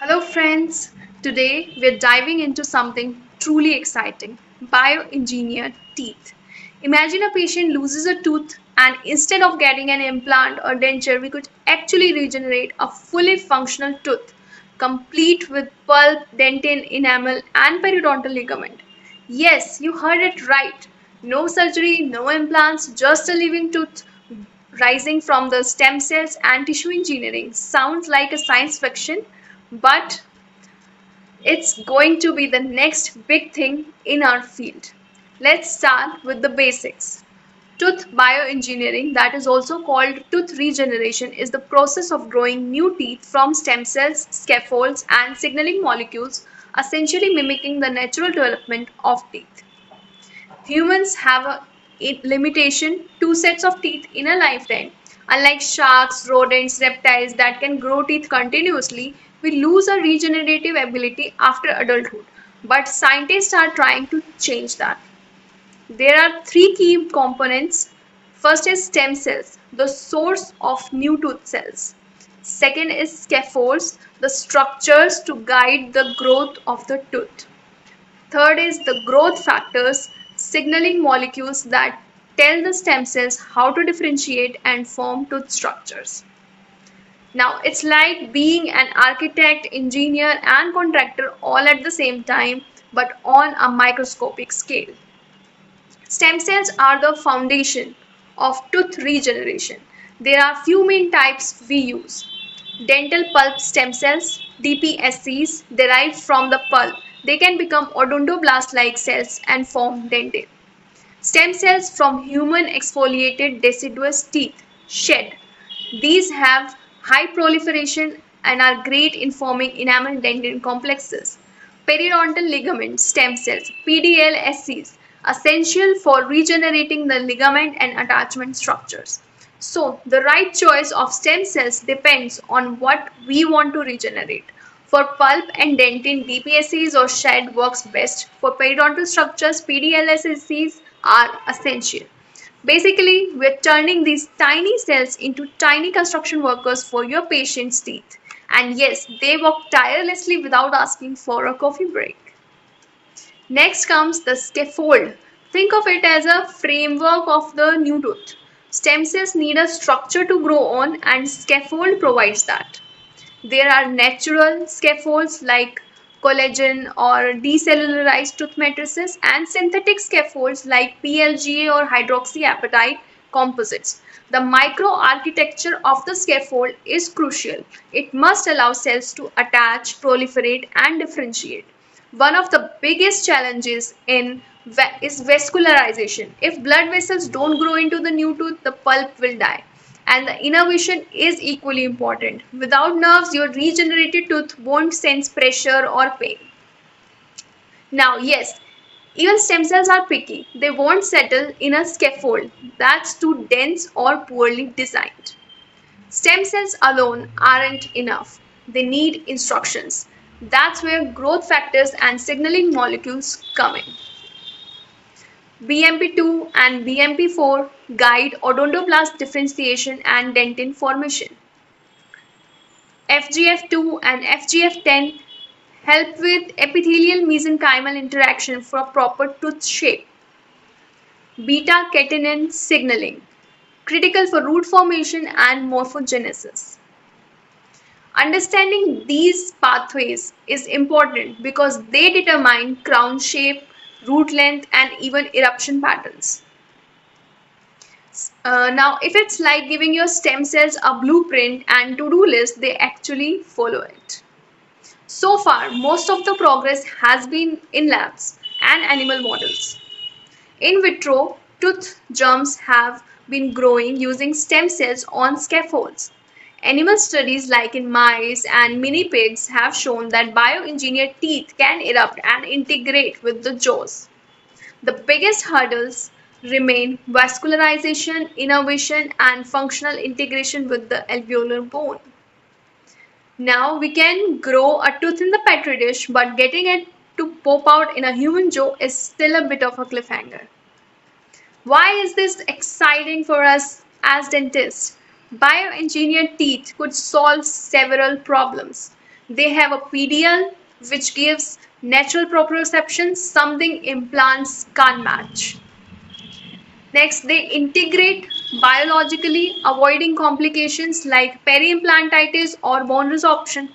Hello, friends. Today we're diving into something truly exciting: bioengineered teeth. Imagine a patient loses a tooth, and instead of getting an implant or denture, we could actually regenerate a fully functional tooth, complete with pulp, dentin, enamel, and periodontal ligament. Yes, you heard it right. No surgery, no implants, just a living tooth rising from the stem cells and tissue engineering. Sounds like a science fiction, but it's going to be the next big thing in our field. Let's start with the basics. Tooth bioengineering, that is also called tooth regeneration, is the process of growing new teeth from stem cells, scaffolds, and signaling molecules, essentially mimicking the natural development of teeth. Humans have a limitation, two sets of teeth in a lifetime. Unlike sharks, rodents, reptiles that can grow teeth continuously, we lose our regenerative ability after adulthood. But scientists are trying to change that. There are three key components. First is stem cells, the source of new tooth cells. Second is scaffolds, the structures to guide the growth of the tooth. Third is the growth factors, signaling molecules that tell the stem cells how to differentiate and form tooth structures. Now, it's like being an architect, engineer, and contractor all at the same time, but on a microscopic scale. Stem cells are the foundation of tooth regeneration. There are few main types we use. Dental pulp stem cells, DPSCs, derived from the pulp. They can become odontoblast-like cells and form dentin. Stem cells from human exfoliated deciduous teeth, shed. These have high proliferation and are great in forming enamel dentin complexes. Periodontal ligament stem cells, PDLSCs, essential for regenerating the ligament and attachment structures. So, the right choice of stem cells depends on what we want to regenerate. For pulp and dentin, DPSCs or shed works best. For periodontal structures, PDLSCs are essential. Basically, we're turning these tiny cells into tiny construction workers for your patient's teeth. And yes, they work tirelessly without asking for a coffee break. Next comes the scaffold. Think of it as a framework of the new tooth. Stem cells need a structure to grow on, and scaffold provides that. There are natural scaffolds like collagen or decellularized tooth matrices, and synthetic scaffolds like PLGA or hydroxyapatite composites. The microarchitecture of the scaffold is crucial. It must allow cells to attach, proliferate, and differentiate. One of the biggest challenges is vascularization. If blood vessels don't grow into the new tooth, the pulp will die. And the innervation is equally important. Without nerves, your regenerated tooth won't sense pressure or pain. Now, yes, even stem cells are picky. They won't settle in a scaffold that's too dense or poorly designed. Stem cells alone aren't enough. They need instructions. That's where growth factors and signaling molecules come in. BMP2 and BMP4 guide odontoblast differentiation and dentin formation. FGF2 and FGF10 help with epithelial mesenchymal interaction for proper tooth shape. Beta-catenin signaling, critical for root formation and morphogenesis. Understanding these pathways is important because they determine crown shape, root length, and even eruption patterns. Now, if it's like giving your stem cells a blueprint and to-do list, they actually follow it. So far, most of the progress has been in labs and animal models. In vitro, tooth germs have been growing using stem cells on scaffolds. Animal studies like in mice and mini pigs have shown that bioengineered teeth can erupt and integrate with the jaws. The biggest hurdles remain vascularization, innervation, and functional integration with the alveolar bone. Now we can grow a tooth in the petri dish, but getting it to pop out in a human jaw is still a bit of a cliffhanger. Why is this exciting for us as dentists? Bioengineered teeth could solve several problems. They have a PDL which gives natural proprioception, something implants can't match. Next, they integrate biologically, avoiding complications like peri-implantitis or bone resorption.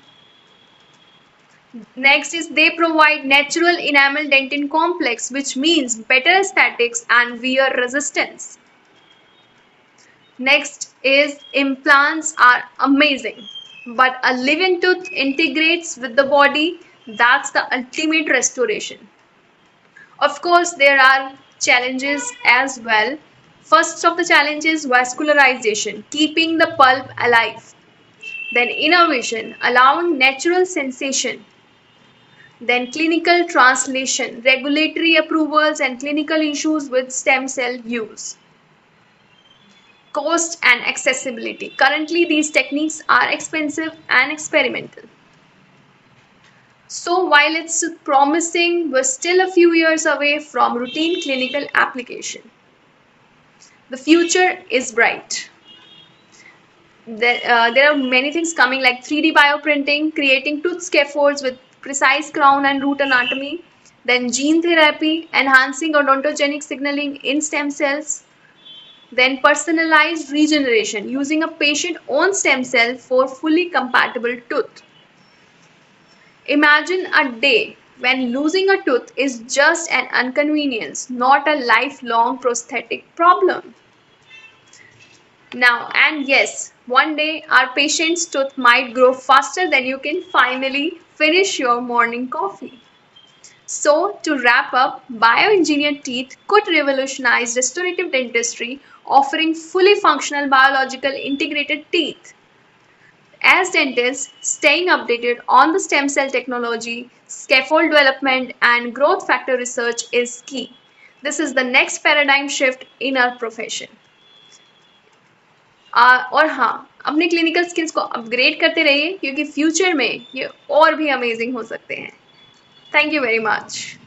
Next is they provide natural enamel dentin complex, which means better aesthetics and wear resistance. Next is implants are amazing, but a living tooth integrates with the body. That's the ultimate restoration. Of course, there are challenges as well. First of the challenge is vascularization, keeping the pulp alive. Then innovation, allowing natural sensation. Then clinical translation, regulatory approvals and clinical issues with stem cell use. Cost and accessibility. Currently, these techniques are expensive and experimental. So while it's promising, we're still a few years away from routine clinical application. The future is bright. There are many things coming like 3D bioprinting, creating tooth scaffolds with precise crown and root anatomy, then gene therapy, enhancing odontogenic signaling in stem cells, then personalized regeneration, using a patient own stem cell for fully compatible tooth. Imagine a day when losing a tooth is just an inconvenience, not a lifelong prosthetic problem. Now, and yes, one day our patient's tooth might grow faster than you can finally finish your morning coffee. So, to wrap up, bioengineered teeth could revolutionize restorative dentistry, offering fully functional biological integrated teeth. As dentists, staying updated on the stem cell technology, scaffold development, and growth factor research is key. This is the next paradigm shift in our profession. और हाँ, अपने clinical skills को upgrade करते रहिए क्योंकि future में ये और भी अमेजिंग हो सकते हैं. Thank you very much.